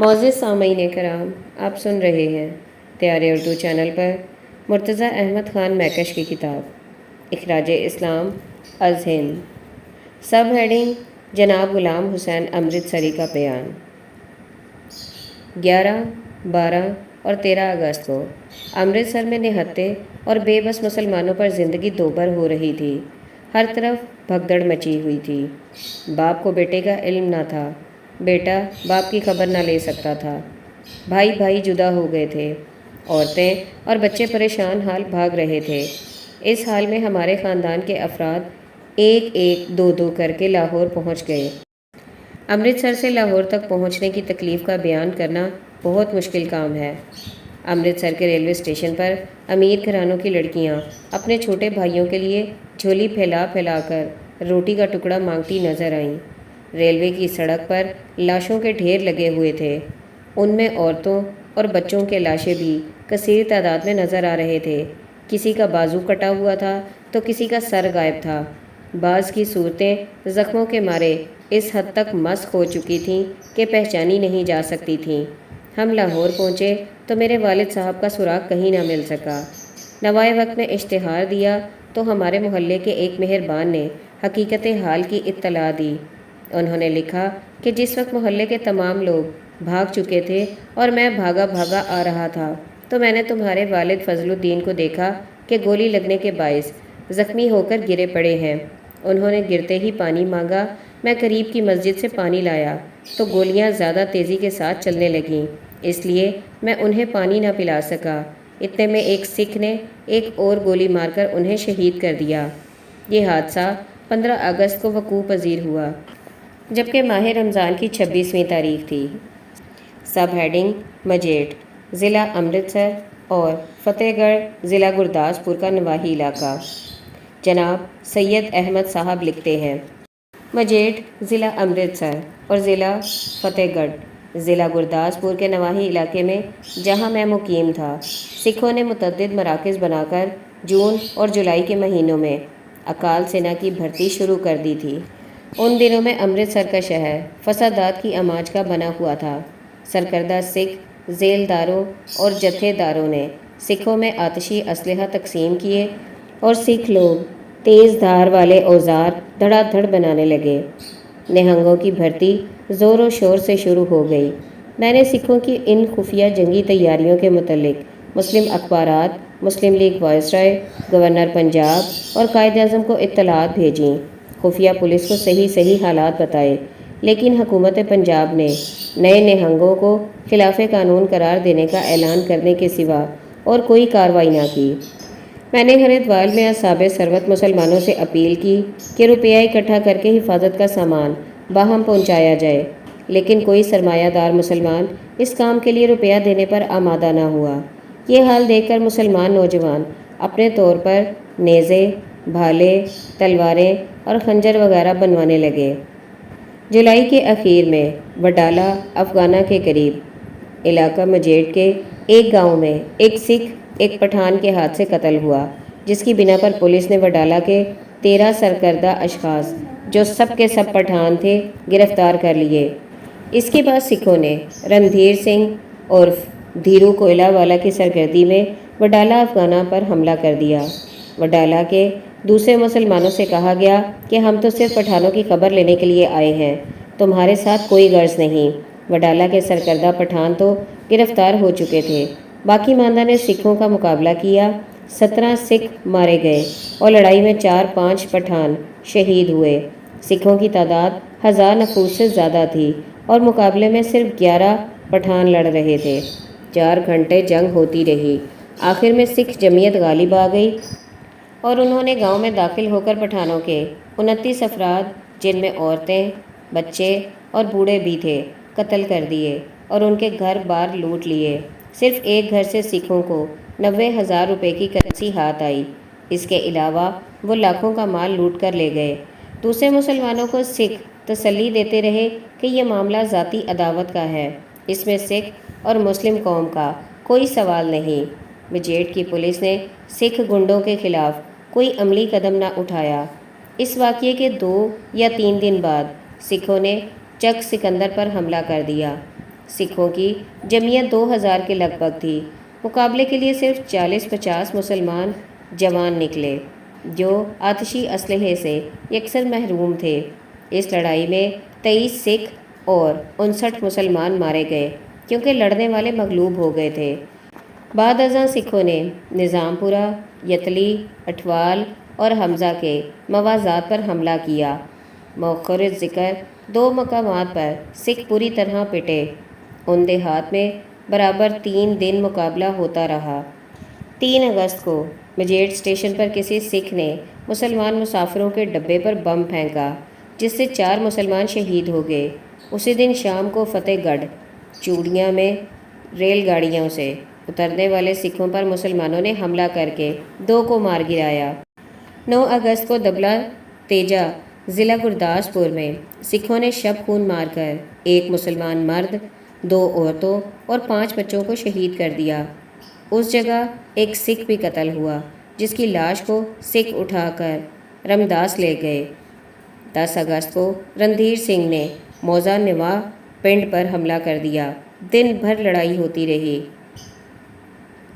معزز سامعین کرام، آپ سن رہے ہیں تیار اردو چینل پر مرتضی احمد خان میکش کی کتاب اخراج اسلام از ہند، سب ہیڈنگ جناب غلام حسین امرتسری کا بیان۔ 11، 12 اور 13 اگست کو امرتسر میں نہتے اور بے بس مسلمانوں پر زندگی دوبر ہو رہی تھی۔ ہر طرف بھگدڑ مچی ہوئی تھی۔ باپ کو بیٹے کا علم نہ تھا، بیٹا باپ کی خبر نہ لے سکتا تھا، بھائی بھائی جدا ہو گئے تھے، عورتیں اور بچے پریشان حال بھاگ رہے تھے۔ اس حال میں ہمارے خاندان کے افراد ایک ایک دو دو کر کے لاہور پہنچ گئے۔ امرتسر سے لاہور تک پہنچنے کی تکلیف کا بیان کرنا بہت مشکل کام ہے۔ امرتسر کے ریلوے اسٹیشن پر امیر گھرانوں کی لڑکیاں اپنے چھوٹے بھائیوں کے لیے جھولی پھیلا پھیلا کر روٹی کا ٹکڑا مانگتی نظر آئیں۔ ریلوے کی سڑک پر لاشوں کے ڈھیر لگے ہوئے تھے، ان میں عورتوں اور بچوں کے لاشیں بھی کثیر تعداد میں نظر آ رہے تھے۔ کسی کا بازو کٹا ہوا تھا تو کسی کا سر غائب تھا۔ بعض کی صورتیں زخموں کے مارے اس حد تک مسخ ہو چکی تھیں کہ پہچانی نہیں جا سکتی تھیں۔ ہم لاہور پہنچے تو میرے والد صاحب کا سراغ کہیں نہ مل سکا۔ نوائے وقت میں اشتہار دیا تو ہمارے محلے کے ایک مہربان نے حقیقت حال کی اطلاع دی۔ انہوں نے لکھا کہ جس وقت محلے کے تمام لوگ بھاگ چکے تھے اور میں بھاگا بھاگا آ رہا تھا تو میں نے تمہارے والد فضل الدین کو دیکھا کہ گولی لگنے کے باعث زخمی ہو کر گرے پڑے ہیں۔ انہوں نے گرتے ہی پانی مانگا۔ میں قریب کی مسجد سے پانی لایا تو گولیاں زیادہ تیزی کے ساتھ چلنے لگیں، اس لیے میں انہیں پانی نہ پلا سکا۔ اتنے میں ایک سکھ نے ایک اور گولی مار کر انہیں شہید کر دیا۔ یہ حادثہ 15 اگست کو وقوع پذیر ہوا، جبکہ ماہ رمضان کی 26ویں تاریخ تھی۔ سب ہیڈنگ مجیٹ، ضلع امرتسر اور فتح گڑھ ضلع گرداسپور کا نواحی علاقہ۔ جناب سید احمد صاحب لکھتے ہیں، مجیٹ ضلع امرتسر اور ضلع فتح گڑھ ضلع گرداسپور کے نواحی علاقے میں جہاں میں مقیم تھا، سکھوں نے متعدد مراکز بنا کر جون اور جولائی کے مہینوں میں اکال سینا کی بھرتی شروع کر دی تھی۔ ان دنوں میں امرتسر کا شہر فسادات کی آماج کا بنا ہوا تھا۔ سرکردہ سکھ ذیل داروں اور جتھے داروں نے سکھوں میں آتشی اسلحہ تقسیم کیے اور سکھ لوگ تیز دھار والے اوزار دھڑا دھڑ بنانے لگے۔ نہنگوں کی بھرتی زور و شور سے شروع ہو گئی۔ میں نے سکھوں کی ان خفیہ جنگی تیاریوں کے متعلق مسلم اخبارات، مسلم لیگ وائسرائے، گورنر پنجاب اور قائد اعظم کو اطلاعات بھیجیں۔ خفیہ پولیس کو صحیح حالات بتائے، لیکن حکومت پنجاب نے نئے نہنگوں کو خلاف قانون قرار دینے کا اعلان کرنے کے سوا اور کوئی کارروائی نہ کی۔ میں نے ہریدوار میں اصحاب ثروت مسلمانوں سے اپیل کی کہ روپیہ اکٹھا کر کے حفاظت کا سامان باہم پہنچایا جائے، لیکن کوئی سرمایہ دار مسلمان اس کام کے لیے روپیہ دینے پر آمادہ نہ ہوا۔ یہ حال دیکھ کر مسلمان نوجوان اپنے طور پر نیزے، بھالے، تلواریں اور خنجر وغیرہ بنوانے لگے۔ جولائی کے اخیر میں وڈالہ افغانہ کے قریب علاقہ مجیٹ کے ایک گاؤں میں ایک سکھ ایک پٹھان کے ہاتھ سے قتل ہوا، جس کی بنا پر پولیس نے وڈالہ کے 13 سرکردہ اشخاص جو سب کے سب پٹھان تھے گرفتار کر لیے۔ اس کے بعد سکھوں نے رندھیر سنگھ عرف دھیرو کوئلہ والا کی سرگردی میں وڈالہ افغانہ پر حملہ کر دیا۔ وڈالہ کے دوسرے مسلمانوں سے کہا گیا کہ ہم تو صرف پٹھانوں کی خبر لینے کے لیے آئے ہیں، تمہارے ساتھ کوئی غرض نہیں۔ وڈالہ کے سرکردہ پٹھان تو گرفتار ہو چکے تھے، باقی ماندہ نے سکھوں کا مقابلہ کیا۔ 17 سکھ مارے گئے اور لڑائی میں 4-5 پٹھان شہید ہوئے۔ سکھوں کی تعداد 1000 نفوس سے زیادہ تھی اور مقابلے میں صرف 11 پٹھان لڑ رہے تھے۔ 4 گھنٹے جنگ ہوتی رہی۔ آخر میں سکھ جمعیت غالب آ گئی اور انہوں نے گاؤں میں داخل ہو کر پٹھانوں کے 29 افراد، جن میں عورتیں، بچے اور بوڑھے بھی تھے، قتل کر دیے اور ان کے گھر بار لوٹ لیے۔ صرف ایک گھر سے سکھوں کو 90,000 روپے کی کرنسی ہاتھ آئی۔ اس کے علاوہ وہ لاکھوں کا مال لوٹ کر لے گئے۔ دوسرے مسلمانوں کو سکھ تسلی دیتے رہے کہ یہ معاملہ ذاتی عداوت کا ہے، اس میں سکھ اور مسلم قوم کا کوئی سوال نہیں۔ مجیٹ کی پولیس نے سکھ گنڈوں کے خلاف کوئی عملی قدم نہ اٹھایا۔ اس واقعے کے 2 یا 3 دن بعد سکھوں نے چک سکندر پر حملہ کر دیا۔ سکھوں کی جمعیت 2000 کے لگ بھگ تھی۔ مقابلے کے لیے صرف 40-50 مسلمان جوان نکلے جو آتشی اسلحے سے یکسر محروم تھے۔ اس لڑائی میں 23 سکھ اور 59 مسلمان مارے گئے کیونکہ لڑنے والے مغلوب ہو گئے تھے۔ بعد ازاں سکھوں نے نظام پورہ، یتلی، اٹھوال اور حمزہ کے موازات پر حملہ کیا۔ مؤخر ذکر 2 مقامات پر سکھ پوری طرح پٹے۔ ان دیہات میں برابر 3 دن مقابلہ ہوتا رہا۔ 3 اگست کو مجیٹ اسٹیشن پر کسی سکھ نے مسلمان مسافروں کے ڈبے پر بم پھینکا جس سے 4 مسلمان شہید ہو گئے۔ اسی دن شام کو فتح گڑھ چوڑیاں میں ریل گاڑیوں سے اترنے والے سکھوں پر مسلمانوں نے حملہ کر کے 2 کو مار گرایا۔ 9 اگست کو دبلا تیجا ضلع گرداسپور میں سکھوں نے شب خون مار کر 1 مسلمان مرد، 2 عورتوں اور 5 بچوں کو شہید کر دیا۔ اس جگہ ایک سکھ بھی قتل ہوا جس کی لاش کو سکھ اٹھا کر رمداس لے گئے۔ 10 اگست کو رندھیر سنگھ نے موزہ نواں پنڈ پر حملہ کر دیا۔ دن بھر لڑائی ہوتی رہی۔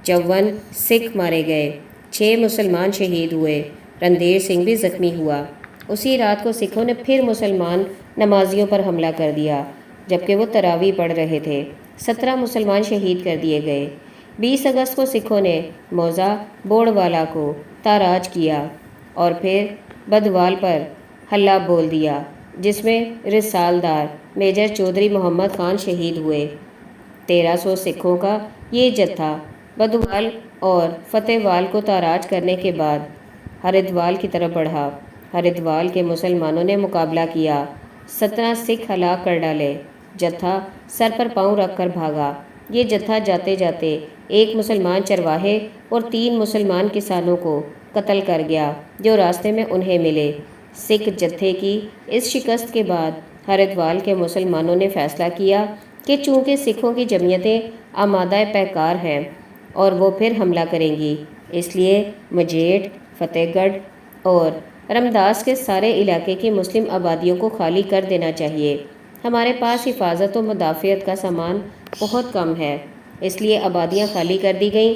54 سکھ مارے گئے، 6 مسلمان شہید ہوئے، رندھیر سنگھ بھی زخمی ہوا۔ اسی رات کو سکھوں نے پھر مسلمان نمازیوں پر حملہ کر دیا جبکہ وہ تراویح پڑھ رہے تھے۔ 17 مسلمان شہید کر دیے گئے۔ 20 اگست کو سکھوں نے موزہ بوڑوالا کو تاراج کیا اور پھر بدوال پر حلہ بول دیا جس میں رسالدار میجر چودھری محمد خان شہید ہوئے۔ 1300 سکھوں کا یہ جتھا بدوال اور فتح وال کو تاراج کرنے کے بعد ہریدوال کی طرف بڑھا۔ ہریدوال کے مسلمانوں نے مقابلہ کیا، 17 سکھ ہلاک کر ڈالے۔ جتھا سر پر پاؤں رکھ کر بھاگا۔ یہ جتھا جاتے جاتے 1 مسلمان چرواہے اور 3 مسلمان کسانوں کو قتل کر گیا جو راستے میں انہیں ملے۔ سکھ جتھے کی اس شکست کے بعد ہریدوال کے مسلمانوں نے فیصلہ کیا کہ چونکہ سکھوں کی جمعیتیں آمادہ پیکار ہیں اور وہ پھر حملہ کریں گی، اس لیے مجیٹ، فتح گڑھ اور رمداس کے سارے علاقے کی مسلم آبادیوں کو خالی کر دینا چاہیے۔ ہمارے پاس حفاظت و مدافعت کا سامان بہت کم ہے، اس لیے آبادیاں خالی کر دی گئیں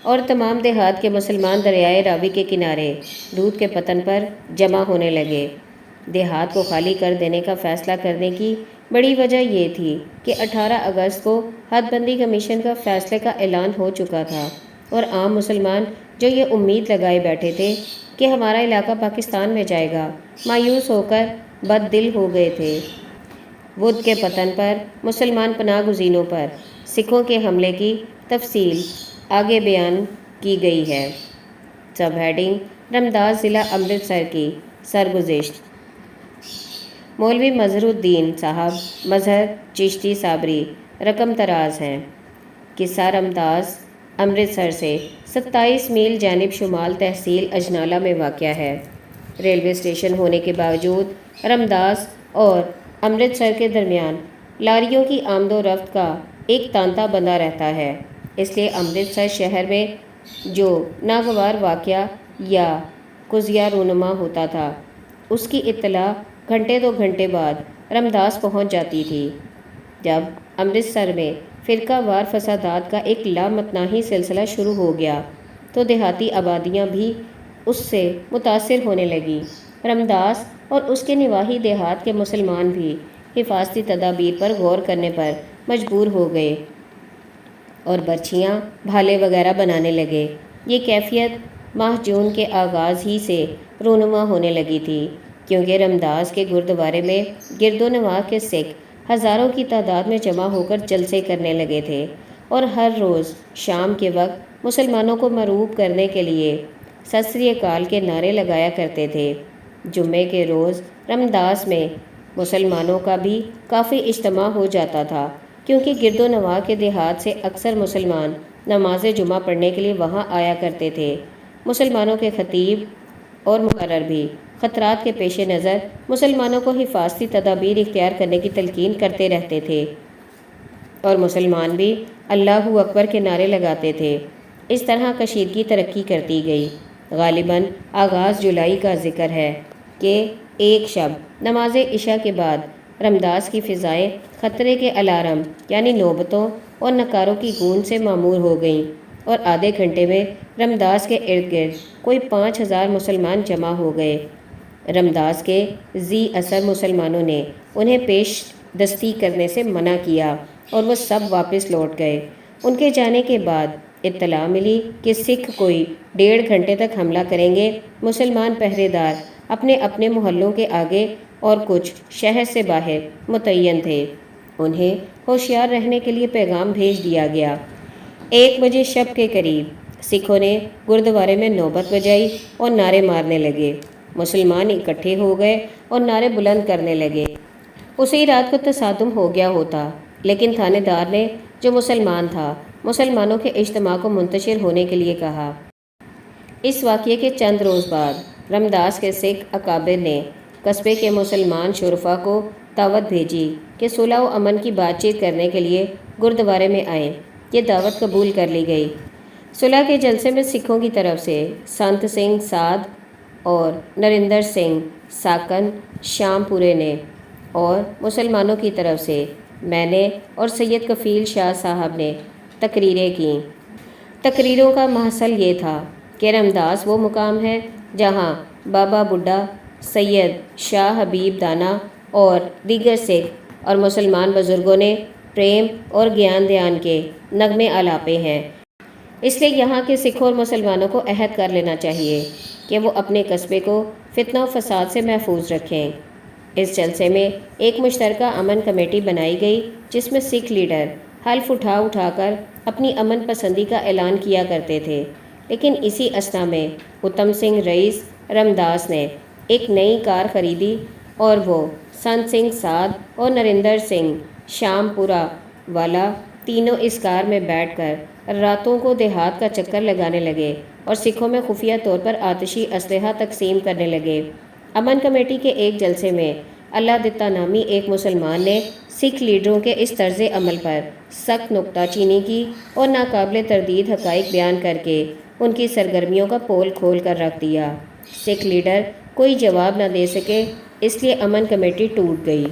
اور تمام دیہات کے مسلمان دریائے راوی کے کنارے دودھ کے پتن پر جمع ہونے لگے۔ دیہات کو خالی کر دینے کا فیصلہ کرنے کی بڑی وجہ یہ تھی کہ 18 اگست کو حد بندی کمیشن کا فیصلے کا اعلان ہو چکا تھا اور عام مسلمان جو یہ امید لگائے بیٹھے تھے کہ ہمارا علاقہ پاکستان میں جائے گا، مایوس ہو کر بد دل ہو گئے تھے۔ بدھ کے پتن پر مسلمان پناہ گزینوں پر سکھوں کے حملے کی تفصیل آگے بیان کی گئی ہے۔ سب ہیڈنگ: رمداس ضلع امرتسر کی سرگزشت۔ مولوی مظہر الدین صاحب مظہر چشتی صابری رقم طراز ہیں۔ قصہ رمداس امرتسر سے 27 میل جانب شمال تحصیل اجنالہ میں واقع ہے۔ ریلوے اسٹیشن ہونے کے باوجود رمداس اور امرتسر کے درمیان لاریوں کی آمد و رفت کا ایک تانتا بندھا رہتا ہے، اس لیے امرتسر شہر میں جو ناگوار واقعہ یا قضیہ رونما ہوتا تھا اس کی اطلاع گھنٹے 2 گھنٹے بعد رمداس پہنچ جاتی تھی۔ جب امرتسر میں فرقہ وار فسادات کا ایک لامتناہی سلسلہ شروع ہو گیا تو دیہاتی آبادیاں بھی اس سے متاثر ہونے لگیں۔ رمداس اور اس کے نواحی دیہات کے مسلمان بھی حفاظتی تدابیر پر غور کرنے پر مجبور ہو گئے اور برچھیاں، بھالے وغیرہ بنانے لگے۔ یہ کیفیت ماہ جون کے آغاز ہی سے رونما ہونے لگی تھی کیونکہ رمداس کے گردوارے میں گرد و نواح کے سکھ ہزاروں کی تعداد میں جمع ہو کر جلسے کرنے لگے تھے اور ہر روز شام کے وقت مسلمانوں کو مرعوب کرنے کے لیے ست سری اکال کے نعرے لگایا کرتے تھے۔ جمعے کے روز رمداس میں مسلمانوں کا بھی کافی اجتماع ہو جاتا تھا کیونکہ گرد و نواح کے دیہات سے اکثر مسلمان نماز جمعہ پڑھنے کے لیے وہاں آیا کرتے تھے۔ مسلمانوں کے خطیب اور مقرر بھی خطرات کے پیش نظر مسلمانوں کو حفاظتی تدابیر اختیار کرنے کی تلقین کرتے رہتے تھے اور مسلمان بھی اللہ اکبر کے نعرے لگاتے تھے۔ اس طرح کشیدگی ترقی کرتی گئی۔ غالباً آغاز جولائی کا ذکر ہے کہ ایک شب نماز عشاء کے بعد رمداس کی فضائیں خطرے کے الارم یعنی نوبتوں اور نکاروں کی گونج سے معمور ہو گئیں، اور آدھے گھنٹے میں رمداس کے ارد گرد کوئی 5,000 مسلمان جمع ہو گئے۔ رمداس کے ذی اثر مسلمانوں نے انہیں پیش دستی کرنے سے منع کیا اور وہ سب واپس لوٹ گئے۔ ان کے جانے کے بعد اطلاع ملی کہ سکھ کوئی 1.5 گھنٹے تک حملہ کریں گے۔ مسلمان پہرے دار اپنے اپنے محلوں کے آگے اور کچھ شہر سے باہر متعین تھے۔ انہیں ہوشیار رہنے کے لیے پیغام بھیج دیا گیا۔ 1 بجے شب کے قریب سکھوں نے گردوارے میں نوبت بجائی اور نعرے مارنے لگے۔ مسلمان اکٹھے ہو گئے اور نعرے بلند کرنے لگے۔ اسی رات کو تصادم ہو گیا ہوتا، لیکن تھانے دار نے جو مسلمان تھا مسلمانوں کے اجتماع کو منتشر ہونے کے لیے کہا۔ اس واقعے کے چند روز بعد رمداس کے سکھ اکابر نے قصبے کے مسلمان شرفا کو دعوت بھیجی کہ صلح و امن کی بات چیت کرنے کے لیے گردوارے میں آئیں۔ یہ دعوت قبول کر لی گئی۔ صلح کے جلسے میں سکھوں کی طرف سے سنت سنگھ سادھ اور نریندر سنگھ ساکن شام پورے نے، اور مسلمانوں کی طرف سے میں نے اور سید کفیل شاہ صاحب نے تقریریں کیں۔ تقریروں کا محصل یہ تھا کہ رمداس وہ مقام ہے جہاں بابا بڈھا، سید شاہ حبیب دانا اور دیگر سکھ اور مسلمان بزرگوں نے پریم اور گیان دھیان کے نغمے آلاپے ہیں۔ اس لیے یہاں کے سکھوں اور مسلمانوں کو عہد کر لینا چاہیے کہ وہ اپنے قصبے کو فتنہ و فساد سے محفوظ رکھیں۔ اس جلسے میں ایک مشترکہ امن کمیٹی بنائی گئی جس میں سکھ لیڈر حلف اٹھا کر اپنی امن پسندی کا اعلان کیا کرتے تھے، لیکن اسی اثنا میں اتم سنگھ رئیس رمداس نے ایک نئی کار خریدی اور وہ سنت سنگھ سادھ اور نریندر سنگھ شام پورا والا تینوں اس کار میں بیٹھ کر راتوں کو دیہات کا چکر لگانے لگے اور سکھوں میں خفیہ طور پر آتشی اسلحہ تقسیم کرنے لگے۔ امن کمیٹی کے ایک جلسے میں اللہ دتا نامی ایک مسلمان نے سکھ لیڈروں کے اس طرز عمل پر سخت نکتہ چینی کی اور ناقابل تردید حقائق بیان کر کے ان کی سرگرمیوں کا پول کھول کر رکھ دیا۔ سکھ لیڈر کوئی جواب نہ دے سکے، اس لیے امن کمیٹی ٹوٹ گئی۔